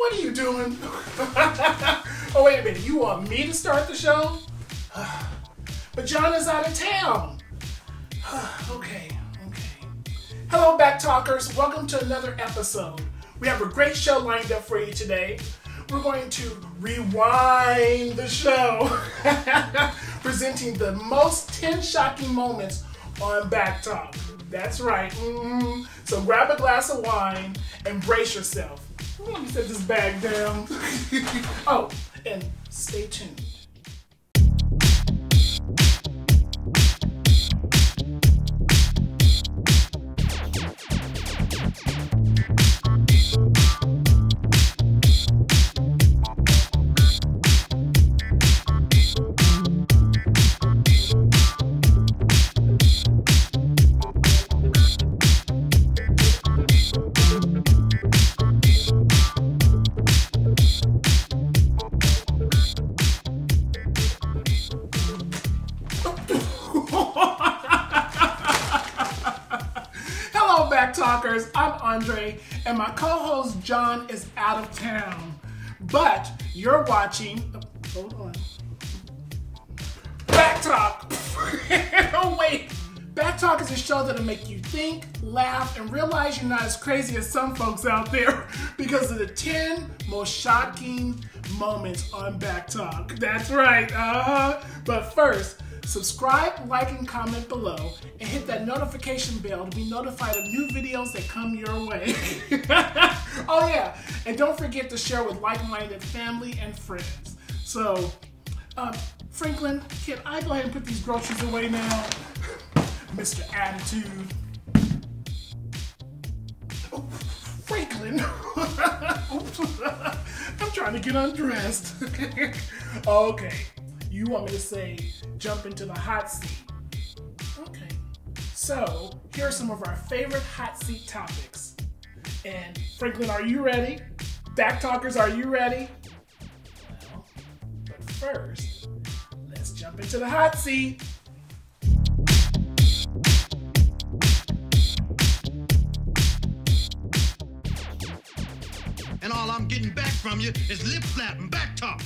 What are you doing? Oh, wait a minute. You want me to start the show? But John is out of town. Okay. Hello, Back Talkers. Welcome to another episode. We have a great show lined up for you today. We're going to rewind the show, presenting the most 10 shocking moments on Back Talk. That's right. So grab a glass of wine and brace yourself. Let me set this bag down. Oh, and stay tuned. Talkers, I'm André, and my co-host John is out of town. But you're watching. Hold on. Back Talk. Oh wait. Back Talk is a show that'll make you think, laugh, and realize you're not as crazy as some folks out there because of the 10 most shocking moments on Back Talk. That's right. But first, subscribe, like, and comment below, and hit that notification bell to be notified of new videos that come your way. Oh yeah, and don't forget to share with like-minded family and friends. So, Franklin, can I go ahead and put these groceries away now? Mr. Attitude. Oh, Franklin. Oops. I'm trying to get undressed. Okay. You want me to say, jump into the hot seat. Okay. So, here are some of our favorite hot seat topics. And Franklin, are you ready? Back Talkers, are you ready? Well, but first, let's jump into the hot seat. And all I'm getting back from you is lip flap and back talk.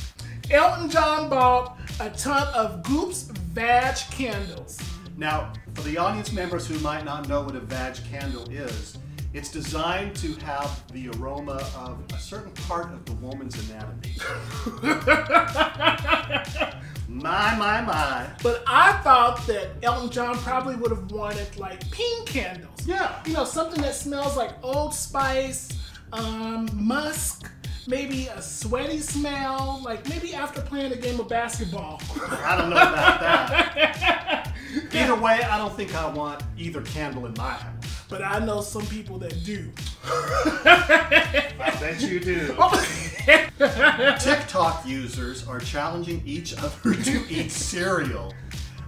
Elton John bought a ton of Goop's Vag candles. Now, for the audience members who might not know what a Vag candle is, it's designed to have the aroma of a certain part of the woman's anatomy. My. But I thought that Elton John probably would have wanted like pink candles. Yeah. You know, something that smells like Old Spice, musk, maybe a sweaty smell, like maybe after playing a game of basketball. I don't know about that. Either way, I don't think I want either candle in my house. But I know some people that do. I bet you do. TikTok users are challenging each other to eat cereal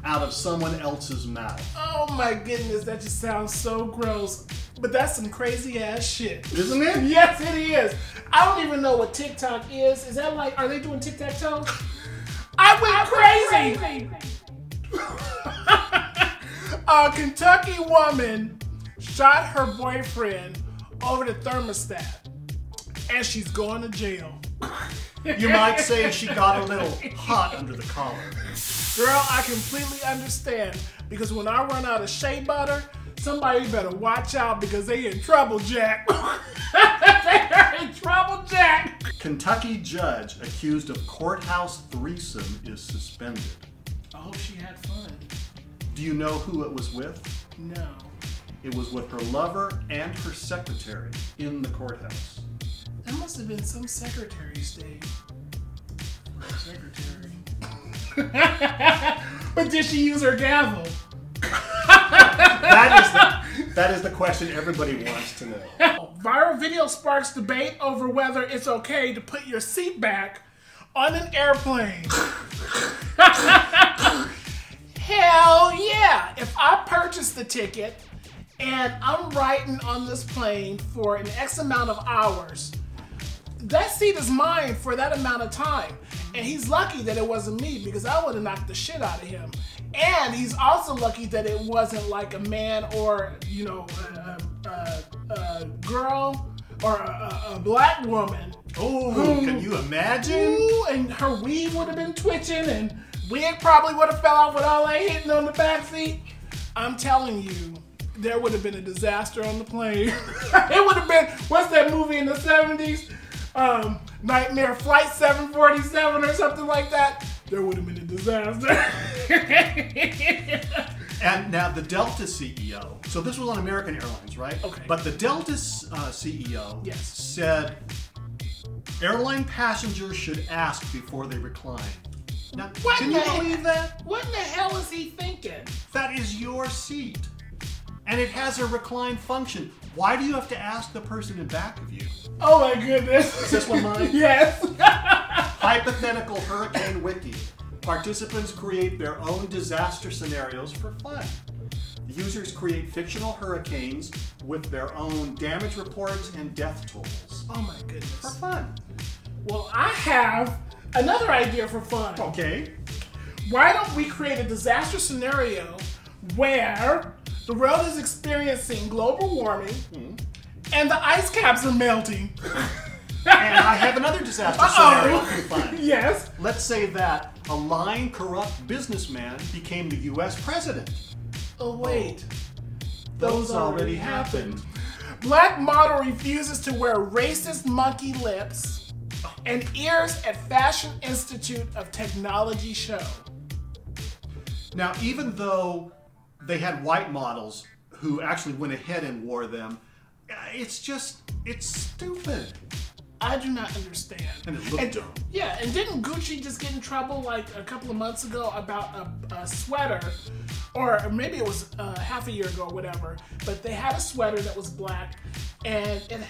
out of someone else's mouth. Oh my goodness, that just sounds so gross. But that's some crazy ass shit. Isn't it? Yes, it is. I don't even know what TikTok is. Is that like, are they doing tic-tac-toe? I went crazy. A Kentucky woman shot her boyfriend over the thermostat, and she's going to jail. You might say she got a little hot under the collar. Girl, I completely understand, because when I run out of shea butter, somebody better watch out because they in trouble, Jack. They're in trouble, Jack. Kentucky judge accused of courthouse threesome is suspended. I hope she had fun. Do you know who it was with? No. It was with her lover and her secretary in the courthouse. That must have been some secretary's day. Secretary. But did she use her gavel? That is the question everybody wants to know. Viral video sparks debate over whether it's okay to put your seat back on an airplane. Hell yeah! If I purchase the ticket and I'm riding on this plane for an X amount of hours, that seat is mine for that amount of time. And he's lucky that it wasn't me, because I would have knocked the shit out of him. And he's also lucky that it wasn't like a man or, you know, a girl or a black woman. Oh, can you imagine? Ooh, and her weave would have been twitching, and wig probably would have fell off with all that hitting on the backseat. I'm telling you, there would have been a disaster on the plane. It would have been, what's that movie in the 70s? Nightmare Flight 747 or something like that. There would have been a disaster. And now the Delta CEO, so this was on American Airlines, right? Okay. But the Delta CEO Yes. said airline passengers should ask before they recline. Now, can you believe that? What in the hell is he thinking? That is your seat. And it has a recline function. Why do you have to ask the person in back of you? Oh my goodness. Is this one mine? Yes. Hypothetical Hurricane Wiki. Participants create their own disaster scenarios for fun. The users create fictional hurricanes with their own damage reports and death tolls. Oh my goodness. For fun. Well, I have another idea for fun. Okay. Why don't we create a disaster scenario where the world is experiencing global warming and the ice caps are melting? And I have another disaster scenario for fun. Yes. Let's say that a lying, corrupt businessman became the U.S. president. Oh, wait. Those already happened. Black model refuses to wear racist monkey lips and ears at Fashion Institute of Technology show. Now, even though they had white models who actually went ahead and wore them, it's stupid. I do not understand. And it looked dumb. Yeah, and didn't Gucci just get in trouble like a couple of months ago about a sweater, or maybe it was half a year ago or whatever, but they had a sweater that was black and it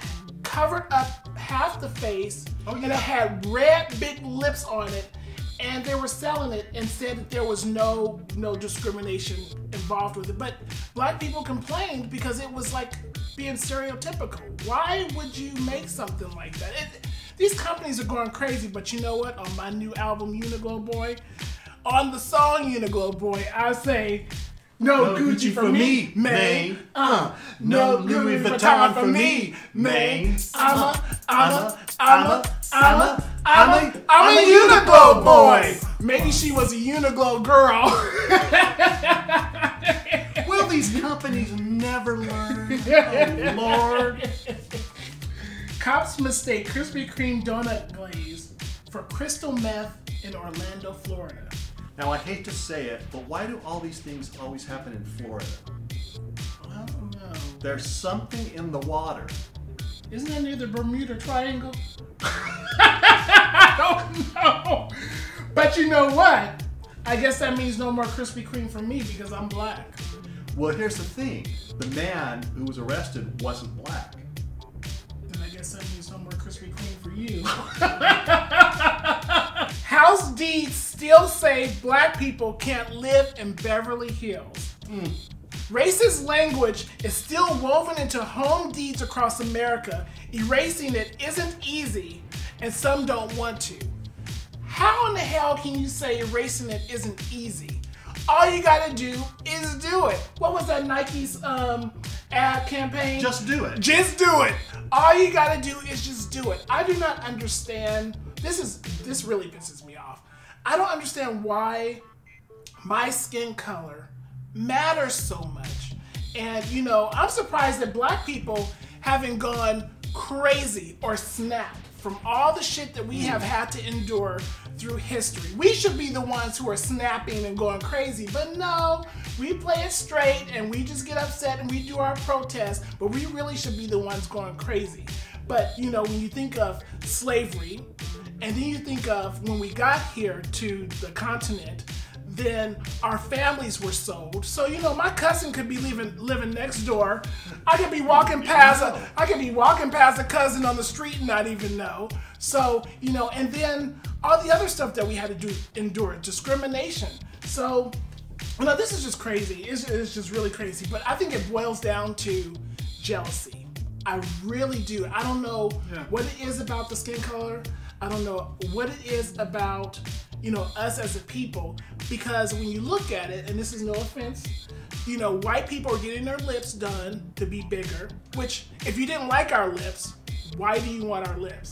covered up half the face and it had red big lips on it, and they were selling it and said that there was no discrimination involved with it. But black people complained because it was like being stereotypical. Why would you make something like that? These companies are going crazy, but you know what? On my new album, Uniglow Boy, on the song Uniglow Boy, I say, no Gucci for me, man. No Louis Vuitton for me, man. I'm a Uniglow boy. Maybe she was a Uniglow girl. Will these companies never learn? Oh, Lord. Cops mistake Krispy Kreme donut glaze for crystal meth in Orlando, Florida. Now, I hate to say it, but why do all these things always happen in Florida? I don't know. There's something in the water. Isn't that near the Bermuda Triangle? I don't know. But you know what? I guess that means no more Krispy Kreme for me because I'm black. Well, here's the thing. The man who was arrested wasn't black. Then I guess that means no more Krispy Kreme for you. House deeds still say black people can't live in Beverly Hills. Racist language is still woven into home deeds across America. Erasing it isn't easy, and some don't want to. How in the hell can you say erasing it isn't easy? All you gotta do is do it. What was that Nike's ad campaign? Just do it. Just do it. All you gotta do is just do it. I do not understand. This really pisses me off. I don't understand why my skin color matters so much. And you know, I'm surprised that black people haven't gone crazy or snapped from all the shit that we have had to endure through history. We should be the ones who are snapping and going crazy, but no, we play it straight and we just get upset and we do our protest, but we really should be the ones going crazy. But you know, when you think of slavery, and then you think of when we got here to the continent, then our families were sold. So you know, my cousin could be living next door. I could be walking past a cousin on the street and not even know. So you know, and then all the other stuff that we had to endure, discrimination. So you know, this is just crazy. It's just really crazy. But I think it boils down to jealousy. I really do. I don't know what it is about the skin color. I don't know what it is about, you know, us as a people, because when you look at it, and this is no offense, you know, white people are getting their lips done to be bigger, which if you didn't like our lips, Why do you want our lips?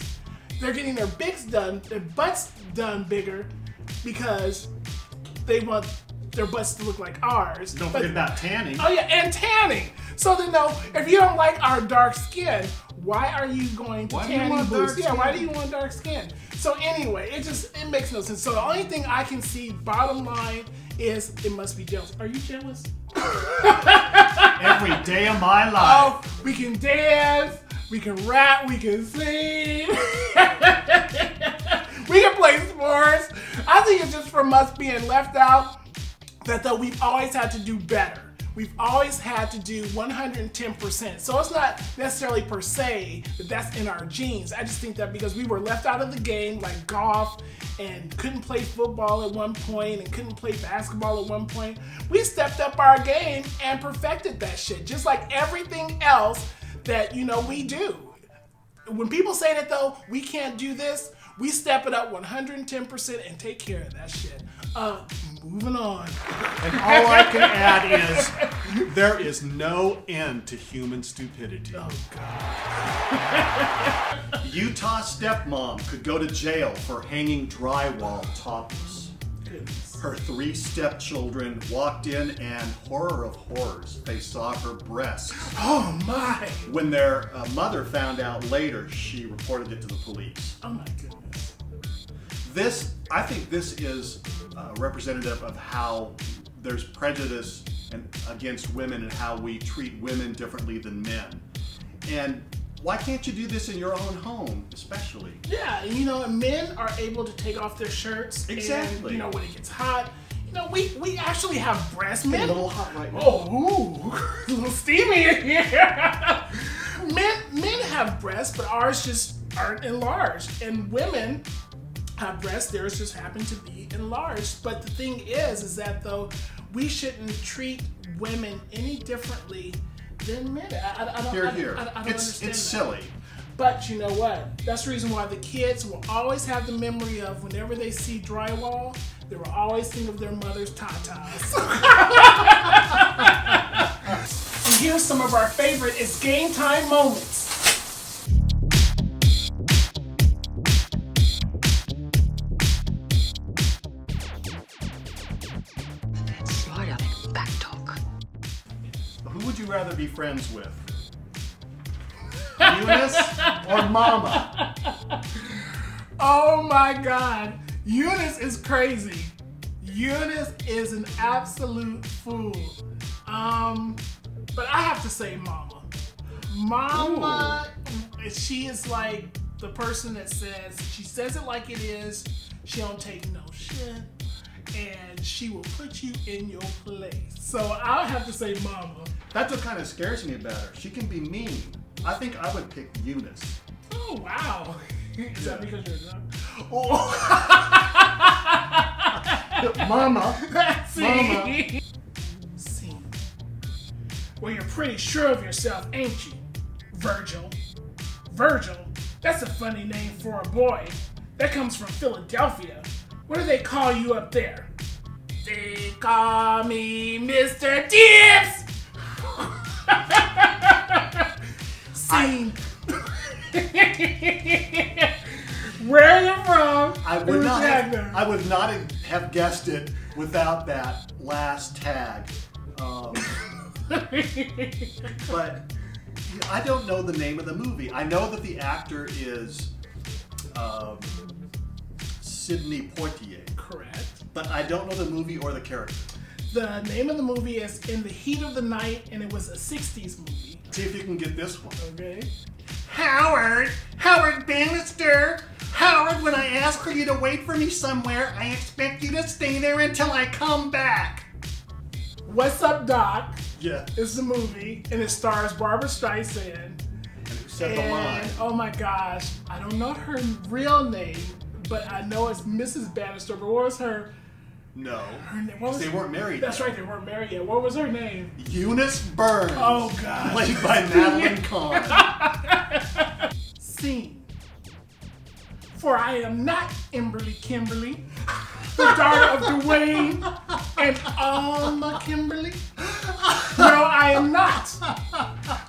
They're getting their butts done bigger because they want their butts to look like ours. Don't forget about tanning. Oh yeah, and tanning. So then, no, if you don't like our dark skin, why are you going to tanning booths? Yeah, why do you want dark skin? So anyway, it makes no sense. So the only thing I can see, bottom line, is it must be jealous. Are you jealous? Every day of my life. Oh, we can dance, we can rap, we can sing. We can play sports. I think it's just from us being left out that though we've always had to do better. We've always had to do 110%. So it's not necessarily per se that that's in our genes. I just think that because we were left out of the game, like golf, and couldn't play football at one point and couldn't play basketball at one point, we stepped up our game and perfected that shit. Just like everything else that, you know, we do. When people say that though, we can't do this, we step it up 110% and take care of that shit. Moving on. And all I can add is there is no end to human stupidity. Oh, God. Utah stepmom could go to jail for hanging drywall topless. Goodness. Her 3 stepchildren walked in and, horror of horrors, they saw her breasts. Oh, my. When their mother found out later, she reported it to the police. Oh, my goodness. I think this is representative of how there's prejudice against women and how we treat women differently than men. And why can't you do this in your own home, especially? Yeah, you know, men are able to take off their shirts. Exactly. And, you know, when it gets hot, you know, we actually have breasts. Men, a little hot right now. Oh, ooh, a little steamy in here. Men have breasts, but ours just aren't enlarged. And women have breasts, theirs just happen to be enlarged. But the thing is that though, we shouldn't treat women any differently than men. I don't understand It's that. silly. But you know what? That's the reason why the kids will always have the memory of whenever they see drywall, they will always think of their mother's tatas. And here's some of our favorite It's Game Time moments. Who would you rather be friends with? Eunice or Mama? Oh my God. Eunice is crazy. Eunice is an absolute fool. But I have to say Mama. Mama, she is like the person that she says it like it is. She don't take no shit. And she will put you in your place. So I'll have to say Mama. That's what kind of scares me about her. She can be mean. I think I would pick Eunice. Oh, wow. Is that because you're drunk? Oh. Mama. See? Mama. See. Well, you're pretty sure of yourself, ain't you? Virgil. Virgil? That's a funny name for a boy. That comes from Philadelphia. What do they call you up there? They call me Mr. Dips! Scene. Where are you from? I would not have guessed it without that last tag. But I don't know the name of the movie. I know that the actor is Sidney Poitier. Correct. But I don't know the movie or the character. The name of the movie is In the Heat of the Night, and it was a 60s movie. See if you can get this one. Okay. Howard Bannister. Howard, when I ask for you to wait for me somewhere, I expect you to stay there until I come back. What's Up, Doc? Yeah. Is the movie, and it stars Barbara Streisand. And who said the line? Oh my gosh, I don't know her real name, but I know it's Mrs. Bannister. But what was her? No. Her name? What was they weren't married. That's right, they weren't married yet. What was her name? Eunice Burns. Oh God. Played by Madeline Kahn. Scene. For I am not Kimberly, the daughter of Dwayne and Alma Kimberly. No, I am not.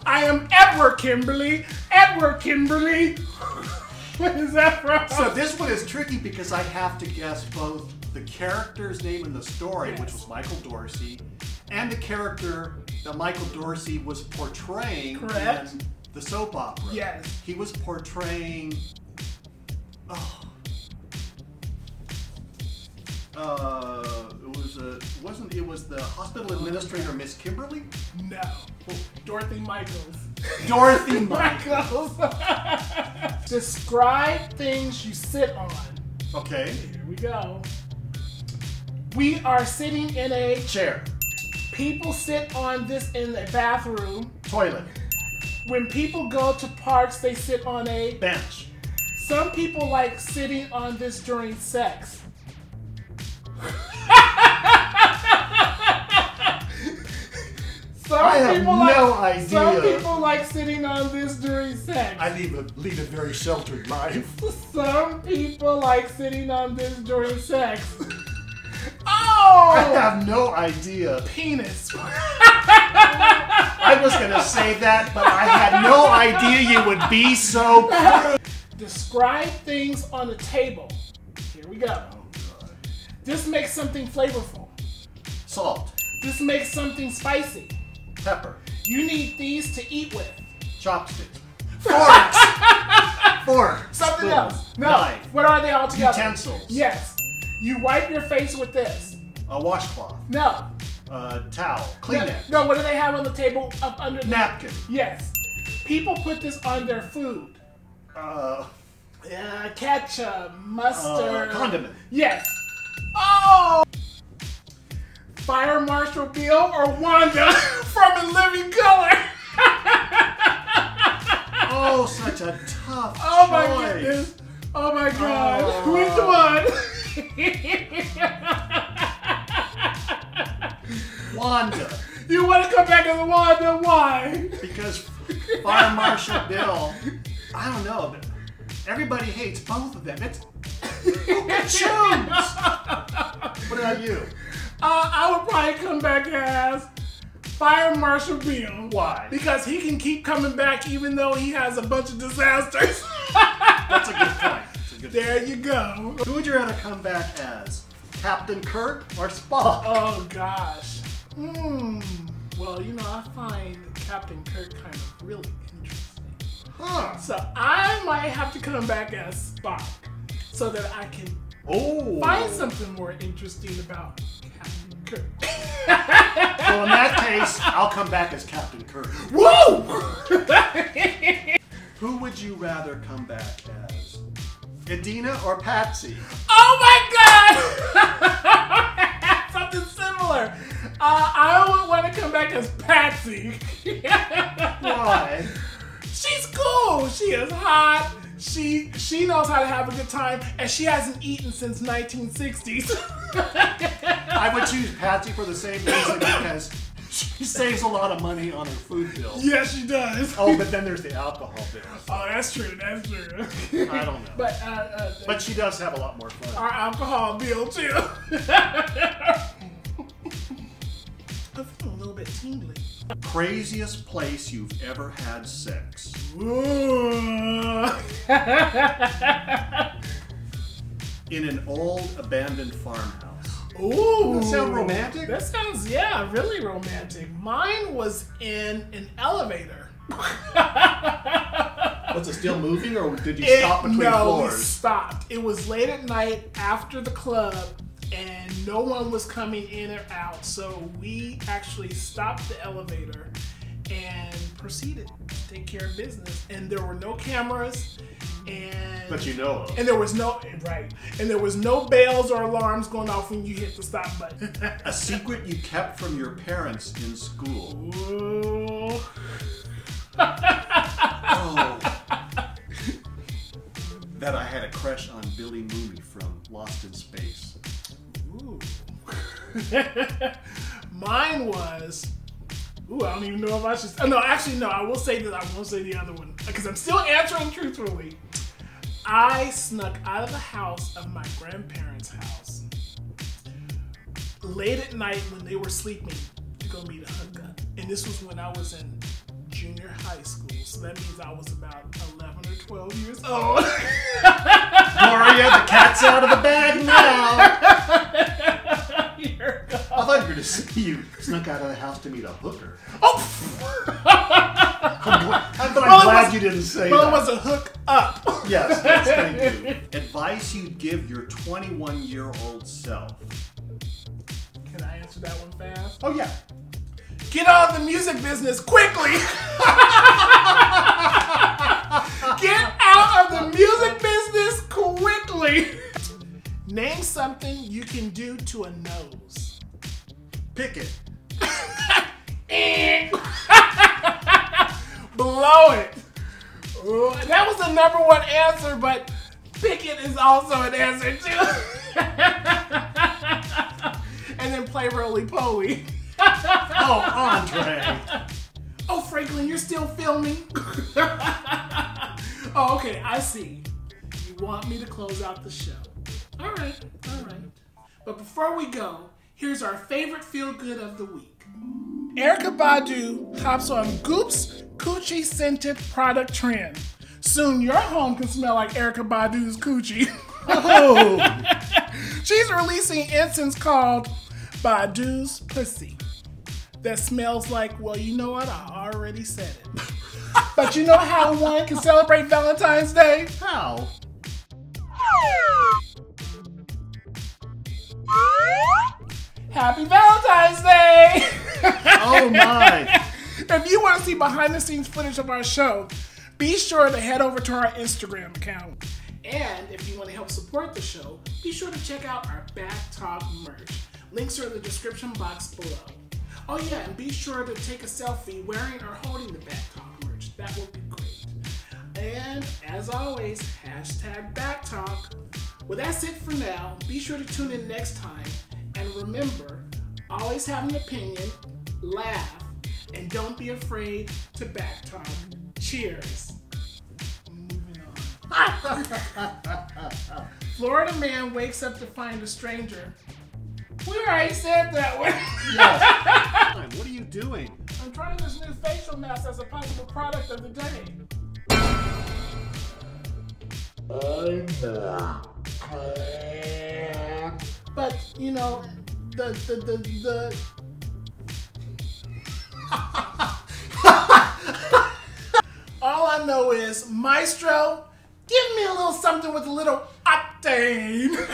I am Edward Kimberly, network, Kimberly. What is that from? So this one is tricky because I have to guess both the character's name in the story, Yes. which was Michael Dorsey, and the character that Michael Dorsey was portraying Correct. in the soap opera. Yes. He was portraying. It was the hospital administrator, Miss Kimberly? No. Dorothy Michaels. Dorothy Michaels. Michaels. Describe things you sit on. Okay. Here we go. We are sitting in a Chair. People sit on this in a bathroom. Toilet. When people go to parks, they sit on a Bench. Some people like sitting on this during sex. I have no idea. Some people like sitting on this during sex. I lead a very sheltered life. Some people like sitting on this during sex. Oh! I have no idea. Penis. I was gonna say that, but I had no idea you would be so crude. Describe things on the table. Here we go. This makes something flavorful. Salt. This makes something spicy. Pepper. You need these to eat with. Chopsticks. Forks. Fork. Something Spoon. else. No. Knife. What are they all together? Utensils. Yes. You wipe your face with this. A washcloth. No. Towel. Kleenex. No, what do they have on the table up under the Napkin. Yes. People put this on their food. Ketchup, mustard. Condiment. Yes. Oh! Fire Marshal Bill or Wanda from A Living Color. Oh, such a tough Oh my choice. goodness. Oh my god. Oh. Which one? Wanda. You want to come back as Wanda? Why? Because Fire Marshal Bill, I don't know. Everybody hates both of them. Choose. What about you? I would probably come back as Fire Marshal Bill. Why? Because he can keep coming back even though he has a bunch of disasters. That's a good point. There you go. Who would you rather come back as? Captain Kirk or Spock? Oh gosh. Well, you know, I find Captain Kirk kind of really interesting. Huh. So I might have to come back as Spock so that I can find something more interesting about Captain Kirk. Well, in that case, I'll come back as Captain Kirk. Woo! Who would you rather come back as? Edina or Patsy? Oh my god! Something similar. I would want to come back as Patsy. Why? She's cool. She is hot. She knows how to have a good time, and she hasn't eaten since 1960s. I would choose Patsy for the same reason because she saves a lot of money on her food bill. Yes, she does. Oh, but then there's the alcohol bill. Oh, that's true. That's true. I don't know. But she does have a lot more fun. Our alcohol bill too. I feel a little bit tingly. Craziest place you've ever had sex? Ooh. In an old abandoned farmhouse. Ooh. Does that sound romantic? That sounds, yeah, really romantic. Mine was in an elevator. Was it still moving or did you stop between No, floors? we stopped. It was late at night after the club and no one was coming in or out. So we actually stopped the elevator and proceeded to take care of business. And there were no cameras and But you know of. and there was no bells or alarms going off when you hit the stop button. A secret you kept from your parents in school. Ooh. Oh. That I had a crush on Billy Mooney from Lost in Space. Ooh. Mine was. Ooh, I don't even know if I should. No, actually, no. I will say that. I won't say the other one because I'm still answering truthfully. I snuck out of the house of my grandparents' house late at night when they were sleeping to go meet a hookup, and this was when I was in junior high school. So that means I was about 11 or 12 years old. Gloria, the cat's out of the bag now. I thought you were going to say you snuck out of the house to meet a hooker. Oh! I'm glad you didn't say that. Well, it was a hook up. Yes, thank you. Advice you'd give your 21-year-old self. Can I answer that one fast? Oh, yeah. Get out of the music business quickly. Get out of the music business quickly. Name something you can do to a nose. Pick it. Blow it. Ooh, that was the #1 answer, but pick it is also an answer too. And then play roly-poly. Oh, André. Oh, Franklin, you're still filming? Oh, okay, I see. You want me to close out the show. All right. But before we go, here's our favorite feel-good of the week. Erykah Badu hops on Goop's Coochie scented product trend. Soon your home can smell like Erykah Badu's Coochie. Oh. She's releasing Incense called Badu's Pussy that smells like, well, you know what? I already said it. But you know how one can celebrate Valentine's Day? How? Happy Valentine's Day! Oh my! If you want to see behind the scenes footage of our show, be sure to head over to our Instagram account. And if you want to help support the show, be sure to check out our Back Talk merch. Links are in the description box below. Oh yeah, and be sure to take a selfie wearing or holding the Back Talk merch. That would be great. And as always, #BackTalk. Well, that's it for now. Be sure to tune in next time. And remember, always have an opinion, laugh, and don't be afraid to backtalk. Cheers. Moving on. Florida man wakes up to find a stranger. We already said that one. Yeah. What are you doing? I'm trying this new facial mask as a possible product of the day. But, you know, all I know is, Maestro, give me a little something with a little octane.